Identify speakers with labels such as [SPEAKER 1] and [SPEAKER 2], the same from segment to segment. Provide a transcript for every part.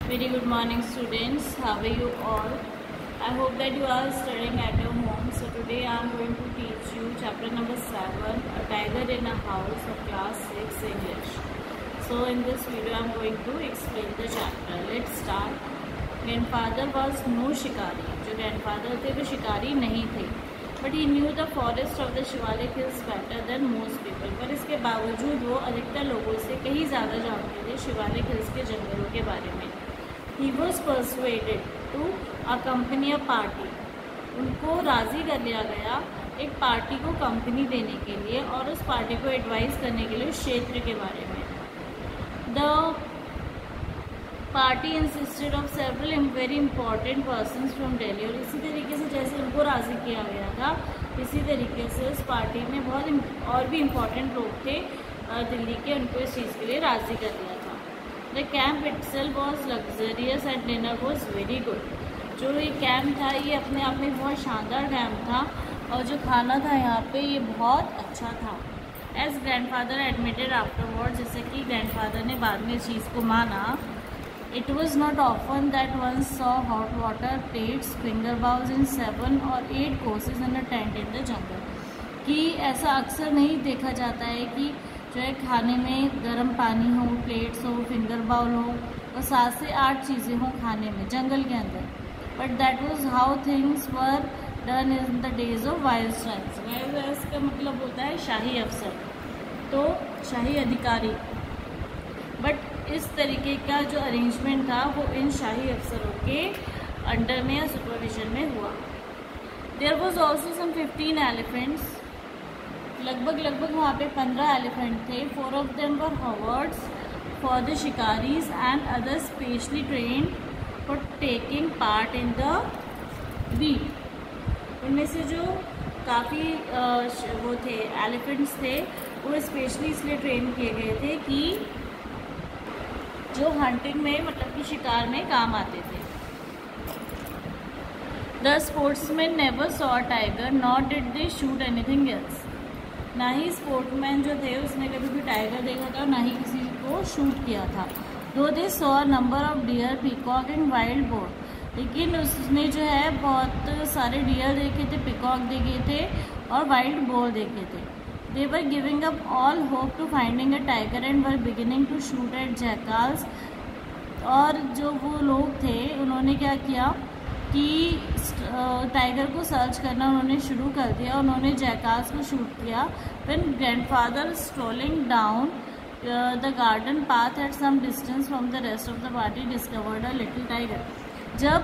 [SPEAKER 1] Very good morning, students. How are you all? I hope that you are studying at your home. So today I am going to teach you chapter number 7, A Tiger in a House of class 6 English. So in this video I am going to explain the chapter. Let's start. Grandfather was no shikari. जो grandfather थे वो शिकारी नहीं थे. But he knew the forest of the Shivalik hills better than most people. पर इसके बावजूद वो अधिकतर लोगों से कहीं ज़्यादा जानते थे शिवालिक हिल्स के जंगलों के बारे में. He was persuaded to accompany a party. उनको राज़ी कर लिया गया एक पार्टी को कंपनी देने के लिए और उस पार्टी को एडवाइस करने के लिए उस क्षेत्र के बारे में. The party insisted of several very important persons from Delhi. और इसी तरीके से जैसे उनको राज़ी किया गया था इसी तरीके से उस पार्टी में बहुत और भी इम्पॉर्टेंट लोग थे दिल्ली के, उनको इस चीज़ के लिए राज़ी कर दिया था. The camp itself was luxurious and dinner was very good. जो ये कैंप था ये अपने आप में बहुत शानदार कैंप था और जो खाना था यहाँ पे ये बहुत अच्छा था. एज ग्रैंडफादर एडमिटेड आफ्टरवर्ड, जैसे कि ग्रैंडफादर ने बाद में इस चीज़ को माना. It was not often that one saw hot water plates, finger bowls in 7 or 8 courses in a tent in the jungle. कि ऐसा अक्सर नहीं देखा जाता है कि जो है खाने में गर्म पानी हो, प्लेट्स हो, फिंगर बाउल हो और 7 से 8 चीज़ें हों खाने में जंगल के अंदर. But that was how things were done in the days of viceroys. Viceroys का मतलब होता है शाही अफसर, तो शाही अधिकारी. बट इस तरीके का जो अरेंजमेंट था वो इन शाही अफसरों के अंडर में या सुपरविजन में हुआ. There was also some 15 elephants. लगभग वहाँ पे 15 एलिफेंट थे. 4 of them were howdahs for the shikaris and other specially trained for taking part in the beat. उनमें से जो काफ़ी वो थे एलिफेंट्स थे वो स्पेशली इसलिए ट्रेन किए गए थे कि जो हंटिंग में मतलब कि शिकार में काम आते थे. The sportsman never saw a tiger not did they shoot anything else. ना ही स्पोर्ट्समैन जो थे उसने कभी भी टाइगर देखा था, ना ही किसी को शूट किया था. दो they saw a number of dear, peacock and wild boar. लेकिन उसने जो है बहुत सारे डियर देखे थे, पिकॉक देखे थे और वाइल्ड बोर देखे थे. They were giving up all hope to finding a tiger and were beginning to shoot at jackals. और जो वो लोग थे उन्होंने क्या किया कि टाइगर को सर्च करना उन्होंने शुरू कर दिया. उन्होंने जैकाल्स को शूट किया. When grandfather strolling down the garden path at some distance from the rest of the party discovered a little tiger. जब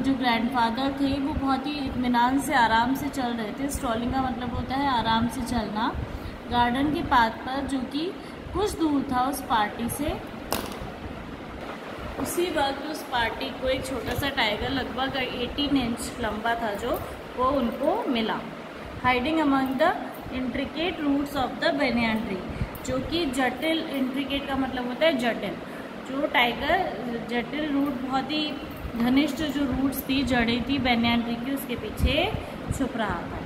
[SPEAKER 1] जो ग्रैंडफादर थे वो बहुत ही इत्मीनान से आराम से चल रहे थे. स्ट्रॉलिंग का मतलब होता है आराम से चलना. गार्डन के पाथ पर जो कि कुछ दूर था उस पार्टी से, उसी वक्त उस पार्टी को एक छोटा सा टाइगर लगभग 18 इंच लंबा था जो वो उनको मिला. Hiding among the intricate roots of the banyan tree. जो कि जटिल, इंट्रिकेट का मतलब होता है जटिल. जो टाइगर जटिल रूट, बहुत ही घनिष्ठ जो रूट्स थी, जड़ें थी बेनियन ट्री की, उसके पीछे छुप रहा था.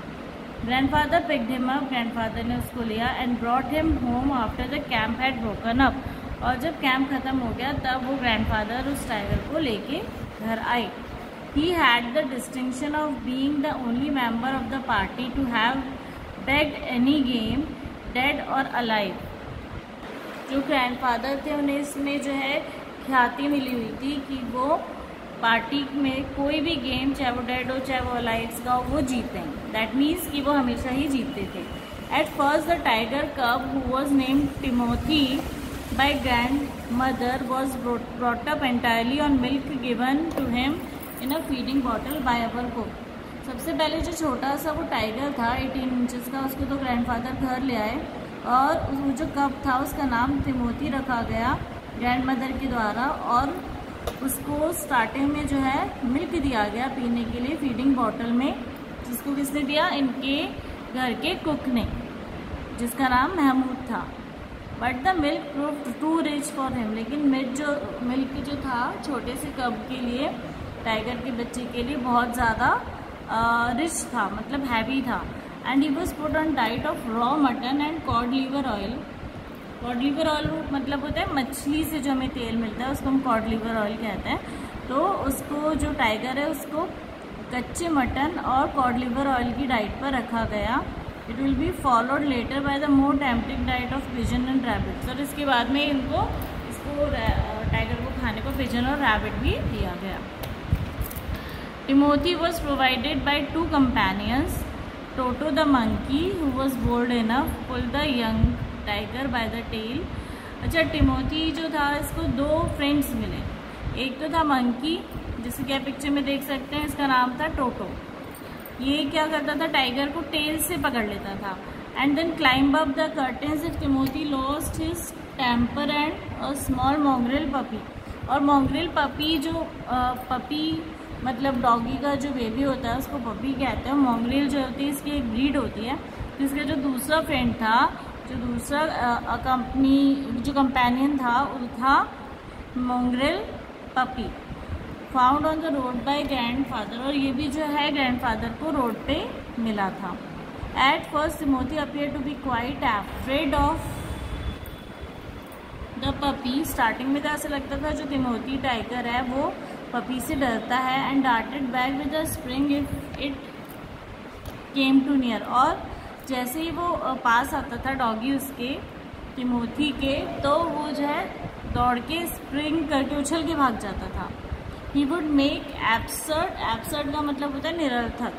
[SPEAKER 1] Grandfather picked him up. Grandfather ने उसको लिया and brought him home after the camp had broken up. और जब कैंप ख़त्म हो गया तब वो ग्रैंडफादर उस टाइगर को लेके घर आए. He had the distinction of being the only member of the party to have bagged any game dead or alive. जो ग्रैंडफादर थे उन्हें इसमें जो है ख्याति मिली हुई थी कि वो पार्टी में कोई भी गेम, चाहे वो डेड हो चाहे वो अलाइव्स का हो, वो जीते हैं. दैट मीन्स कि वो हमेशा ही जीतते थे. At first the tiger cub who was named Timothy by grandmother was brought up entirely on milk given to him in a feeding bottle by our cook. सबसे पहले जो छोटा सा वो टाइगर था 18 इंचज़ का, उसको तो ग्रैंडफादर घर ले आए और वो जो कब था उसका नाम टिमोथी रखा गया ग्रैंड मदर के द्वारा. और उसको स्टार्टिंग में जो है मिल्क दिया गया पीने के लिए फीडिंग बॉटल में, जिसको किसने दिया? इनके घर के कुक ने, जिसका नाम महमूद था. But the milk proved too rich for him. लेकिन मिल्क जो था छोटे से कब के लिए, टाइगर के बच्चे के लिए बहुत ज़्यादा रिच था, मतलब हैवी था. And he was put on diet of raw mutton and cod liver oil. Cod liver oil मतलब होता है मछली से जो हमें तेल मिलता है उसको हम कॉड लिवर ऑयल कहते हैं। तो उसको जो टाइगर है उसको कच्चे मटन और कॉड लिवर ऑयल की डाइट पर रखा गया। It will be followed later by the more tempting diet of pigeon and rabbits. और इसके बाद में इसको टाइगर को खाने को पिजन और रैबिट भी दिया गया। Timothy was provided by 2 companions, Toto the monkey who was bold enough pull the young tiger by the tail. अच्छा, टिमोथी जो था इसको 2 फ्रेंड्स मिले। एक तो था मंकी, जिसे क्या पिक्चर में देख सकते हैं, इसका नाम था टोटो। ये क्या करता था, टाइगर को टेल से पकड़ लेता था। And then climb up the curtains if Timothy lost his temper and a small mongrel puppy. और मॉन्ग्रेल पपी जो पपी मतलब डॉगी का जो बेबी होता है उसको पपी कहते हैं। मॉन्ग्रेल जो होती है इसकी एक ब्रीड होती है। तो इसका जो दूसरा फ्रेंड था, जो दूसरा जो कंपेनियन था वो था mongrel puppy, found on the road by grandfather. और ये भी जो है ग्रैंडफादर को रोड पे मिला था। At first Timothy appear to be quite afraid of the puppy. Starting में तो ऐसा लगता था जो टिमोथी टाइगर है वो पपी से डरता है। And darted back with a spring if it came too near. और जैसे ही वो पास आता था डॉगी उसके टिमोथी के, तो वो जो है दौड़ के स्प्रिंग करके उछल के भाग जाता था। ही वुड मेक एब्सर्ड का मतलब होता है निरर्थक।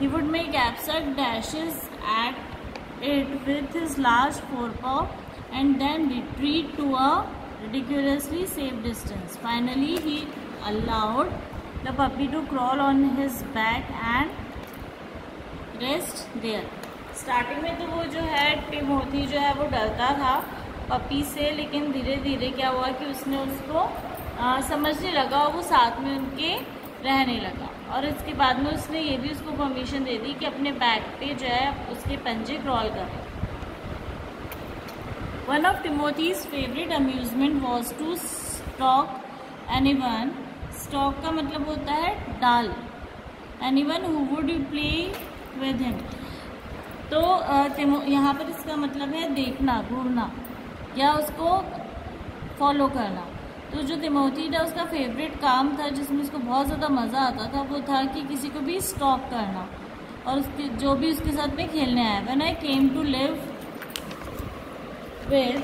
[SPEAKER 1] He would make absurd dashes at it with his large forepaw and then retreat to a ridiculously safe distance. Finally, he allowed the puppy to crawl on his back and rest there. Starting में तो वो जो है Timothy जो है वो डरता था पपी से, लेकिन धीरे धीरे क्या हुआ कि उसने उसको समझने लगा और वो साथ में उनके रहने लगा। और इसके बाद में उसने ये भी उसको परमिशन दे दी कि अपने बैक पे जो है उसके पंजे क्रॉल करे। One of Timothy's favorite amusement was to stalk anyone. Stalk का मतलब होता है डाल। Anyone who would play with him. तो यहाँ पर इसका मतलब है देखना, घूरना या उसको फॉलो करना। तो जो टिमोथी था उसका फेवरेट काम था जिसमें उसको बहुत ज़्यादा मज़ा आता था, वो था कि किसी को भी स्टॉक करना और उसके जो भी उसके साथ में खेलने आया। When I came to live with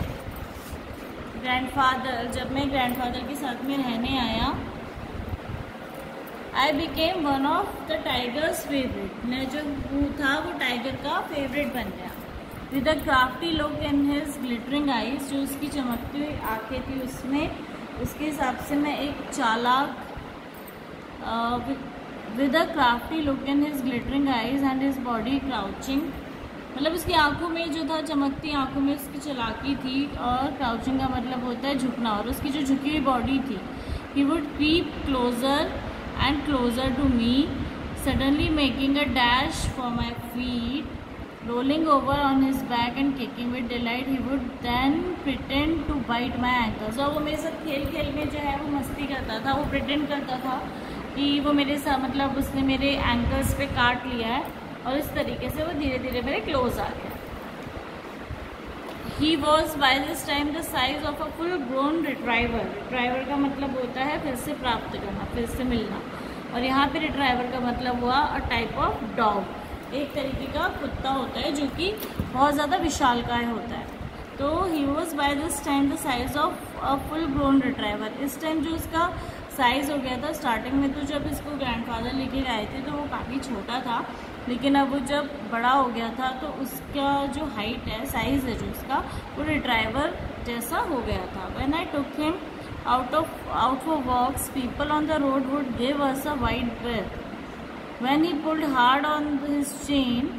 [SPEAKER 1] grandfather, जब मैं ग्रैंडफादर के साथ में रहने आया, I became one of the tigers favourite. मैं जो वो था वो टाइगर का फेवरेट बन गया। With a crafty look in his glittering eyes, जो उसकी चमकती हुई आंखें थी उसमें, उसके हिसाब से मैं एक चालाक, with a crafty look in his glittering eyes and his body crouching, मतलब उसकी आंखों में जो था, चमकती आंखों में उसकी चालाकी थी। और क्राउचिंग का मतलब होता है झुकना, और उसकी जो झुकी हुई बॉडी थी। He would creep closer and closer to me, suddenly making a dash for my feet, rolling over on his back and kicking with delight. He would then pretend to bite my ankles. और वो मेरे साथ खेल खेल में जो है वो मस्ती करता था, वो प्रिटेंड करता था कि वो मेरे साथ, मतलब उसने मेरे एंकल्स पे काट लिया है, और इस तरीके से वो धीरे धीरे मेरे क्लोज आ गया। He was by this time the size of a full grown retriever. Retriever का मतलब होता है फिर से प्राप्त करना, फिर से मिलना, और यहाँ पे रिट्राइवर का मतलब हुआ अ टाइप ऑफ डॉग। एक तरीके का कुत्ता होता है जो कि बहुत ज़्यादा विशालकाय होता है। तो he was by this time the size of a full grown retriever. इस टाइम जो उसका साइज़ हो गया था, स्टार्टिंग में तो जब इसको ग्रैंडफादर लेके आए थे तो वो काफ़ी छोटा था, लेकिन अब वो जब बड़ा हो गया था तो उसका जो हाइट है, साइज़ है जो उसका, वो रिट्राइवर जैसा हो गया था। When I took him out for walks, people on the road would give us a wide berth. When he pulled hard on his chain,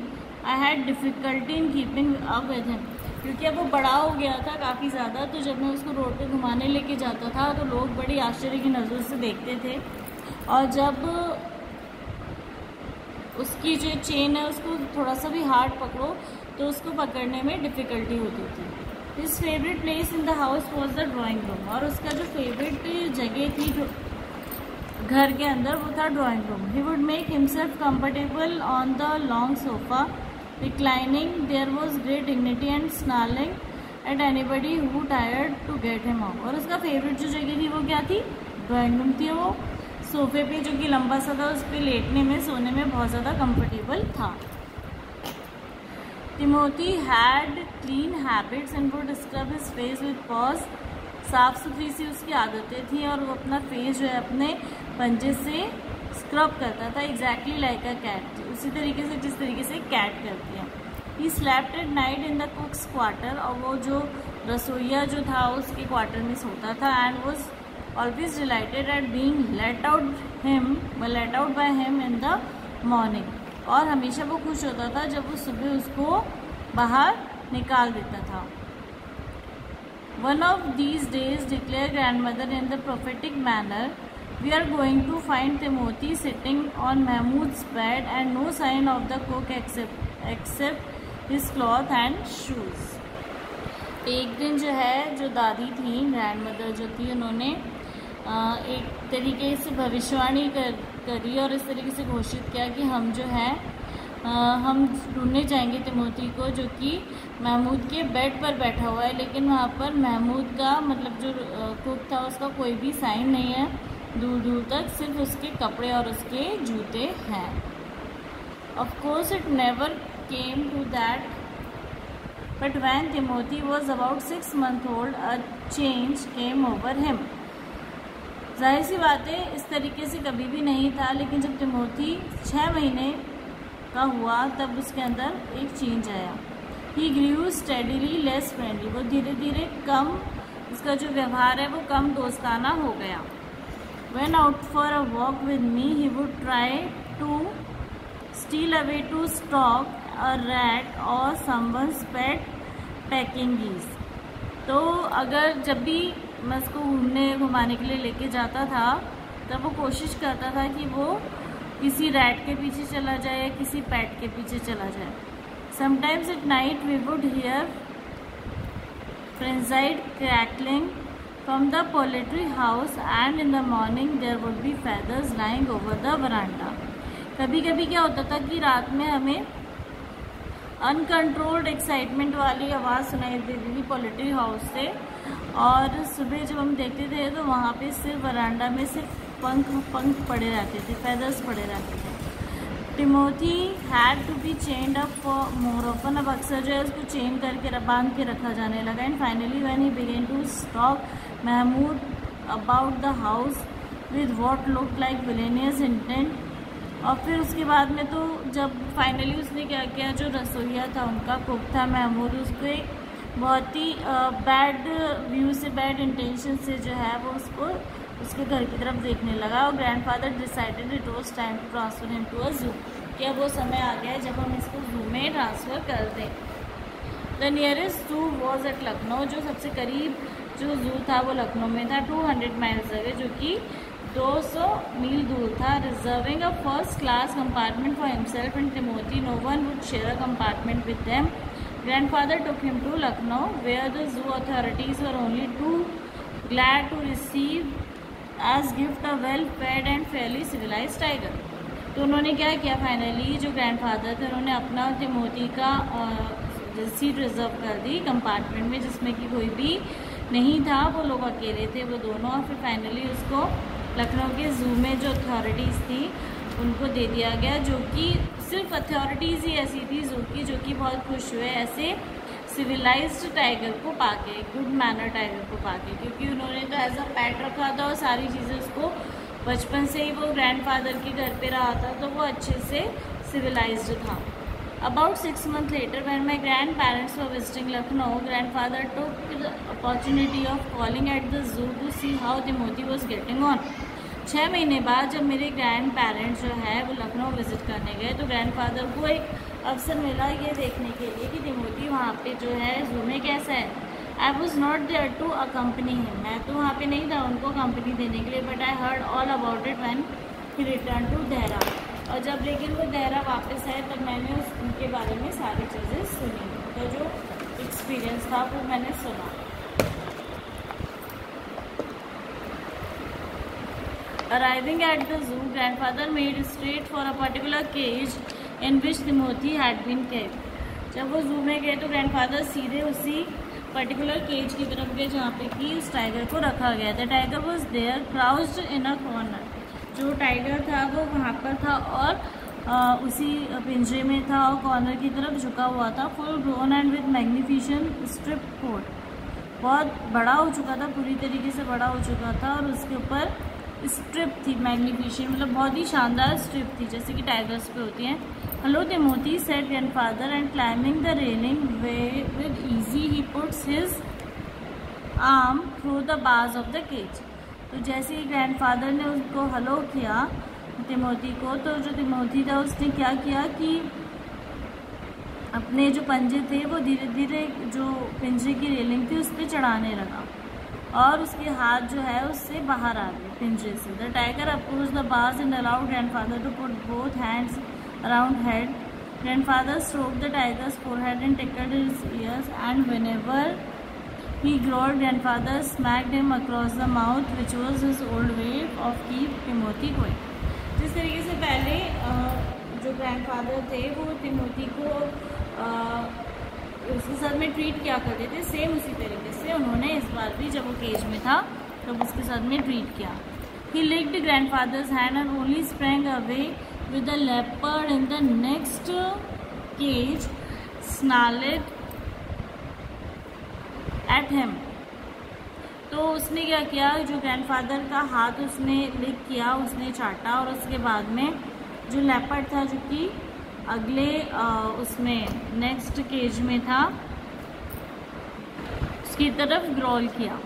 [SPEAKER 1] I had difficulty in keeping up with him. क्योंकि अब वो बड़ा हो गया था काफ़ी ज़्यादा, तो जब मैं उसको रोड पे घुमाने लेके जाता था तो लोग बड़ी आश्चर्य की नज़र से देखते थे, और जब उसकी जो चेन है उसको थोड़ा सा भी हार्ड पकड़ो तो उसको पकड़ने में डिफ़िकल्टी होती थी। His favourite place in the house was the drawing room. और उसका जो फेवरेट जगह थी घर के अंदर वो था drawing room. He would make himself comfortable on the long sofa, reclining. There was great dignity and snarling at anybody who tried to get him out. और उसका फेवरेट जो जगह थी वो क्या थी? ड्राइंग रूम थी। वो सोफे पे जो कि लंबा सा था उस पर लेटने में, सोने में बहुत ज़्यादा कंफर्टेबल था। Timothy had clean habits and would scrub his face with pause. साफ़ सुथरी सी उसकी आदतें थी और वो अपना फेस जो है अपने पंजे से स्क्रब करता था, एग्जैक्टली लाइक अ कैट, उसी तरीके से जिस तरीके से कैट करती है। He slept at night in the कुक्स quarter, और वो जो रसोईया जो था उसके क्वार्टर में सोता था। And was always dilated eight being let out by him in the morning, और हमेशा वो खुश होता था जब वो सुबह उसको बाहर निकाल देता था। One of these days, declared grandmother in the prophetic manner, we are going to find Timothy sitting on Mahmud's bed and no sign of the cook except his cloth and shoes. एक दिन जो है, जो दादी थी, grand mother जो थी, उन्होंने एक तरीके से भविष्यवाणी करी और इस तरीके से घोषित किया कि हम जो है हम ढूंढने जाएंगे तिमोथी को, जो कि महमूद के बेड पर बैठा हुआ है, लेकिन वहाँ पर महमूद का मतलब जो कुक था उसका कोई भी साइन नहीं है दूर दूर तक, सिर्फ उसके कपड़े और उसके जूते हैं। Of course it never came to that, but when Timothy was about 6 months old a change came over him. जाहिर सी बात है, इस तरीके से कभी भी नहीं था, लेकिन जब तिमोथी 6 महीने का हुआ तब उसके अंदर एक चेंज आया। ही ग्रू स्टेडीली लेस फ्रेंडली, वो धीरे धीरे कम, उसका जो व्यवहार है वो कम दोस्ताना हो गया। When out for a walk with me he would try to steal away to stalk a rat or someone's pet Pekingese. तो अगर जब भी मैं उसको घुमाने के लिए लेके जाता था तब वो कोशिश करता था कि वो किसी रैट के पीछे चला जाए या किसी पैट के पीछे चला जाए। Sometimes at night we would hear frenzied crackling from the poultry house and in the morning there would be feathers lying over the veranda. कभी कभी क्या होता था कि रात में हमें अनकंट्रोल्ड एक्साइटमेंट वाली आवाज़ सुनाई देती थी पोल्ट्री हाउस से, और सुबह जब हम देखते थे तो वहाँ पे सिर्फ वरांडा में सिर्फ पंख पड़े रहते थे, फेदर्स पड़े रहते थे। Timothy had to be chained up for more often, अब अक्सर जो है उसको चेन करके बांध के रखा जाने लगा। And finally when he began to stalk Mahmood about the house with what looked like villainous intent, और फिर उसके बाद में तो जब फाइनली उसने क्या किया, जो रसोईया था उनका कुक था महमूद, उसको एक बहुत ही बैड व्यू से, बैड इंटेंशन से जो है वो उसको उसके घर की तरफ देखने लगा। और grandfather decided it was time to transfer him to a zoo, कि अब वो समय आ गया है जब हम इसको जू में ट्रांसफ़र कर दें। द नियरेस्ट जू वॉज एट लखनऊ, जो सबसे करीब जो जू था वो लखनऊ में था, 200 miles अवे, जो कि 200 मील दूर था। Reserving a first class compartment for himself and Timothy, no one would share a compartment with them. Grandfather took him to Lucknow, where the zoo authorities were only too glad to receive as gift a well-fed and fairly civilized tiger. तो उन्होंने क्या किया, finally जो grandfather थे उन्होंने अपना तिमोथी का seat reserve कर दी कंपार्टमेंट में, जिसमें कि कोई भी नहीं था, वो लोग अकेले थे वो दोनों। और फिर फाइनली उसको लखनऊ के जू में जो अथॉरिटीज़ थी उनको दे दिया गया, जो कि सिर्फ अथॉरिटीज़ ही ऐसी थी जू की जो कि बहुत खुश हुए ऐसे सिविलाइज्ड टाइगर को पाके, गुड मैनर टाइगर को पाके, क्योंकि उन्होंने तो एज अ पेट रखा था और सारी चीज़ें उसको बचपन से ही वो ग्रैंडफादर के घर पे रहा था, तो वो अच्छे से सिविलाइज्ड था। About 6 months later, when my grandparents were visiting Lucknow, grandfather took the opportunity of calling at the zoo to see how Timothy was getting on. 6 महीने बाद जब मेरे ग्रैंड पेरेंट्स जो है वो लखनऊ विज़िट करने गए, तो ग्रैंडफादर को एक अवसर मिला ये देखने के लिए कि तिमोथी वहाँ पे जो है जू में कैसा है। I was not there to accompany him, मैं तो वहाँ पे नहीं था उनको कंपनी देने के लिए, but I heard all about it when he return to Dehra. और जब लेकिन वो देहरा वापस आए तब मैंने उनके बारे में सारी चीज़ें सुनी, तो जो एक्सपीरियंस था वो मैंने सुना। Arriving at the zoo, grandfather made straight for a particular cage in which Timothy had been kept. जब वो जू में गए तो ग्रैंडफादर सीधे उसी पर्टिकुलर केज की तरफ गए जहाँ पे कि उस टाइगर को रखा गया था। Tiger was there crouched in a corner. जो टाइगर था वो वहाँ पर था और उसी पिंजरे में था और कॉर्नर की तरफ झुका हुआ था। Full grown and with magnificent strip coat, बहुत बड़ा हो चुका था, पूरी तरीके से बड़ा हो चुका था और उसके ऊपर स्ट्रिप थी, मैग्निफिसेंट मतलब बहुत ही शानदार स्ट्रिप थी जैसे कि टाइगर्स पे होती हैं। Hello Timothy said grandfather and climbing the railing with easy he puts his arm through the bars of the cage. तो जैसे ही ग्रैंडफादर ने उसको हेलो किया टिमोथी को, तो जो टिमोथी था उसने क्या किया कि अपने जो पंजे थे वो धीरे धीरे जो पिंजरे की रेलिंग थी उस पर चढ़ाने लगा और उसके हाथ जो है उससे बाहर आ गए पिंजरे से। The tiger approached the bars and allowed grandfather to put both hands around head. Grandfather stroked the tiger's forehead and tickled his ears, and whenever he growled, grandfather smacked him across the mouth, which was his old way of keep Timothy going. जिस तरीके से पहले जो grandfather थे वो Timothy को उसके साथ में ट्रीट किया करते थे, सेम उसी तरीके से उन्होंने इस बार भी जब वो केज में था तब उसके साथ में ट्रीट किया। He licked grandfather's hand and only sprang away with the leopard in the next cage snarled at him. तो उसने क्या किया, जो ग्रैंडफादर का हाथ उसने लिक किया, उसने चाटा और उसके बाद में जो लेपर्ड था जो कि अगले उसमें नेक्स्ट केज में था उसकी तरफ ग्रोल किया।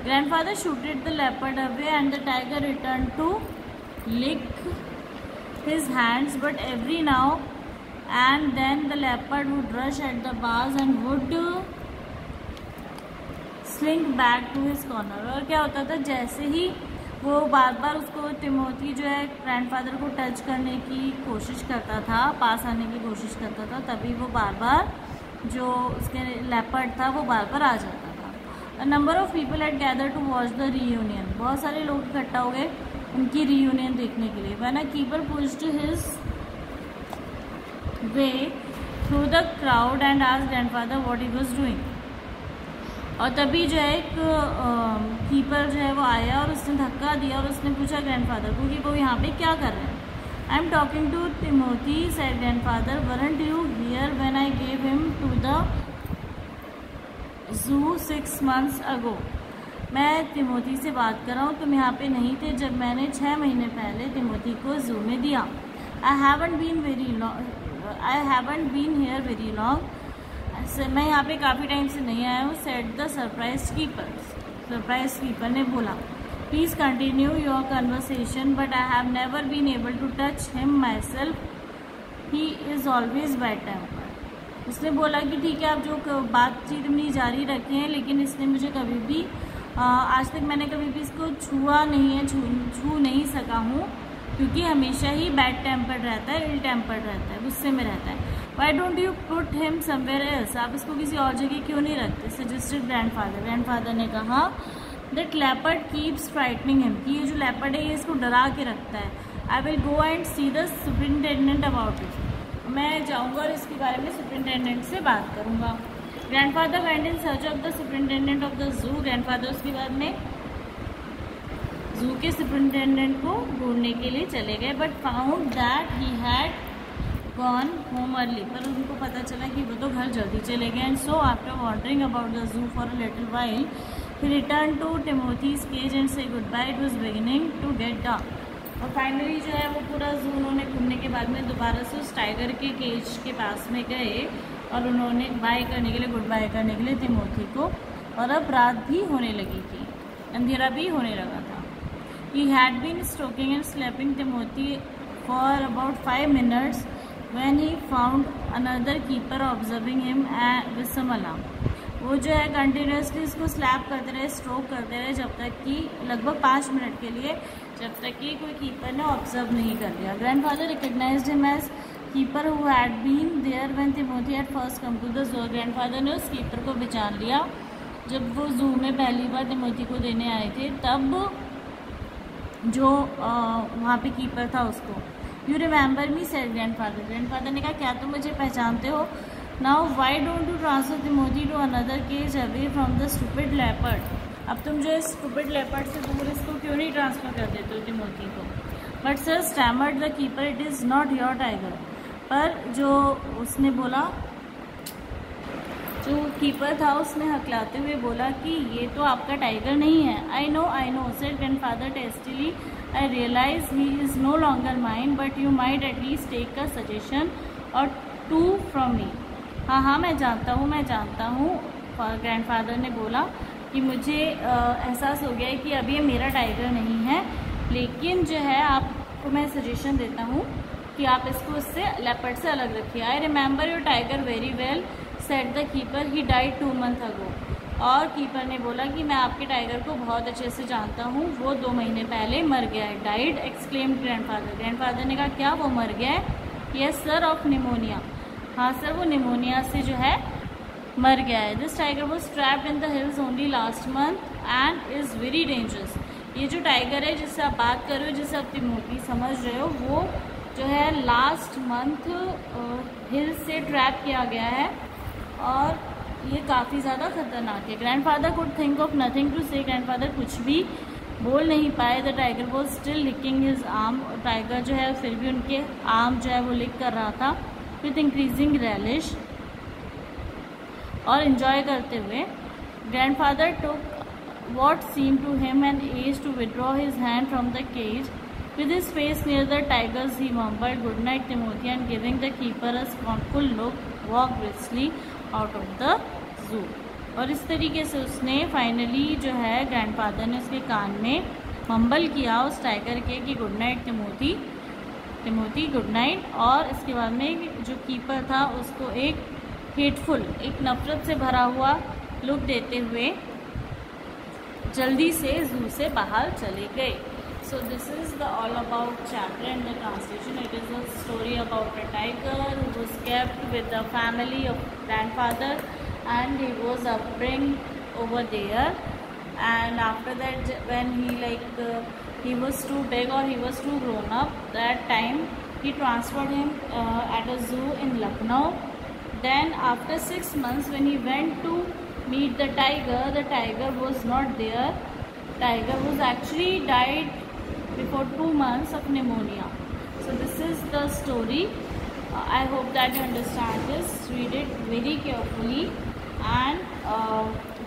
[SPEAKER 1] Grandfather shooed the leopard away and the tiger return to lick his hands, but every now and then the leopard would rush at the bars and would slink back to his corner. और क्या होता था, जैसे ही वो बार बार उसको Timothy जो है grandfather को टच करने की कोशिश करता था, पास आने की कोशिश करता था, तभी वो बार बार जो उसके लेपर्ड था वो बार बार आ जाता था। A number of people had gather to watch the reunion. बहुत सारे लोग इकट्ठा हो गए उनकी रीयूनियन देखने के लिए। When a keeper pushed his way through the crowd and asked grandfather what he was doing. और तभी जो है एक कीपर जो है वो आया और उसने धक्का दिया और उसने पूछा ग्रैंडफादर को कि वो यहाँ पे क्या कर रहे हैं। I am talking to Timothy said grandfather, weren't you here when I gave him to the zoo 6 months ago। मैं टिमोथी से बात कर रहा हूँ, तुम यहाँ पे नहीं थे जब मैंने 6 महीने पहले टिमोथी को जू में दिया। I haven't been here very long. मैं यहाँ पे काफ़ी टाइम से नहीं आया हूँ, said the surprise keeper. Surprise keeper ने बोला, please continue your conversation but I have never been able to touch him myself, he is always bad temper. उसने बोला कि ठीक है, आप जो बातचीत अपनी जारी रखें, लेकिन इसने मुझे कभी भी आज तक मैंने कभी भी इसको छुआ नहीं है, छू नहीं सका हूँ, क्योंकि हमेशा ही बैड टेम्पर्ड रहता है, इल टेम्पर्ड रहता है, गुस्से में रहता है। Y don't you put him somewhere else. आप इसको किसी और जगह क्यों नहीं रखते, सजेस्टेड ग्रैंडफादर। ग्रैंडफादर ने कहा that leopard keeps frightening him, कि ये जो लेपर्ड है ये इसको डरा के रखता है। I will go and see the superintendent about it. मैं जाऊँगा और इसके बारे में सुपरिटेंडेंट से बात करूँगा। Grandfather went in search of the superintendent of the zoo. Grandfather उसके बाद में जू के सुपरिटेंडेंट को ढूंढने के लिए चले गए, but found that he had gone home early. पर उनको पता चला कि वो तो घर जल्दी चले गए। And so after wandering about the zoo for a little while he return to Timothy's cage and say goodbye. It was beginning to get dark. और फाइनली जो है वो पूरा जू उन्होंने घूमने के बाद में दोबारा से उस टाइगर के केज के पास में गए और उन्होंने बाय करने के लिए, गुड बाय करने के लिए टिमोथी को। और अब रात भी होने लगी थी, अंधेरा भी होने लगा था। He had been stroking and slapping Timothy for about 5 minutes when he found another keeper observing him with some alarm. वो जो है कंटिन्यूसली इसको स्लैप करते रहे, स्ट्रोक करते रहे जब तक कि लगभग 5 मिनट के लिए, जब तक कि कोई कीपर ने ऑब्जर्व नहीं कर लिया। Grandfather recognised him as keeper who had been there when Timothy had first come to the zoo. Grandfather ने उस कीपर को पहचान लिया जब वो जू में पहली बार टिमोथी को देने आए थे, तब जो वहाँ पे कीपर था उसको। You remember me said grandfather. Grandfather ने कहा, क्या तुम मुझे पहचानते हो। Now why don't you transfer Timothy to another cage away from the stupid leopard. अब तुम जो स्टूपिड लेपर्ड से दूर इसको क्यों नहीं ट्रांसफर कर देते हो तिमोथी को। But sir stammered the keeper, it is not your tiger. पर जो उसने बोला, जो कीपर था उसने हकलाते हुए बोला कि ये तो आपका टाइगर नहीं है। I know said grandfather testily, I realise he is no longer mine, but you might at least take a suggestion or two from me. हाँ मैं जानता हूँ ग्रैंडफादर ने बोला कि मुझे एहसास हो गया है कि अब ये मेरा टाइगर नहीं है, लेकिन जो है आपको मैं सजेशन देता हूँ कि आप इसको उससे लेपर्ड से अलग रखिए। I remember your tiger very well said the keeper, he died 2 months अगो। और कीपर ने बोला कि मैं आपके टाइगर को बहुत अच्छे से जानता हूँ, वो 2 महीने पहले मर गया है। Died exclaimed grandfather. ग्रैंडफादर ने कहा क्या वो मर गया है? Yes sir, of pneumonia. हाँ सर, वो निमोनिया से जो है मर गया है। This tiger was trapped in the hills only last month and is very dangerous. ये जो टाइगर है जिससे आप बात कर रहे हो, जिससे आप तिमोथी समझ रहे हो, वो जो है लास्ट मंथ हिल्स से ट्रैप किया गया है और ये काफ़ी ज़्यादा खतरनाक है। Grandfather could think of nothing to say. Grandfather कुछ भी बोल नहीं पाए। The tiger was still licking his arm. Tiger जो है फिर भी उनके आर्म जो है वो लिक कर रहा था विथ इंक्रीजिंग रेलिश और इन्जॉय करते हुए। Grandfather took what seemed to him an age to withdraw his hand from the cage. With his face near the tigers, he mumbled, "Good night, Timothy," and giving the keeper a scornful look, walked briskly out of the zoo. और इस तरीके से उसने finally जो है grandfather ने उसके कान में मम्बल किया उस टाइगर के कि good night Timothy good night. और इसके बाद में जो कीपर था उसको एक हेटफुल, एक नफरत से भरा हुआ लुक देते हुए जल्दी से जू से बाहर चले गए। So this is the all about chapter and the translation. It is a story about a tiger who was kept with the family of grandfather and he was upbring over there, and after that when he was too big or he was too grown up, that time he transferred him at a zoo in Lucknow. Then after 6 months when he went to meet the tiger was not there. Tiger was actually died before 2 months of pneumonia. So this is the story. I hope that you understand this. Read it very carefully and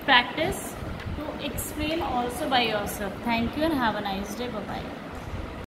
[SPEAKER 1] practice to explain also by yourself. Thank you and have a nice day. Bye bye.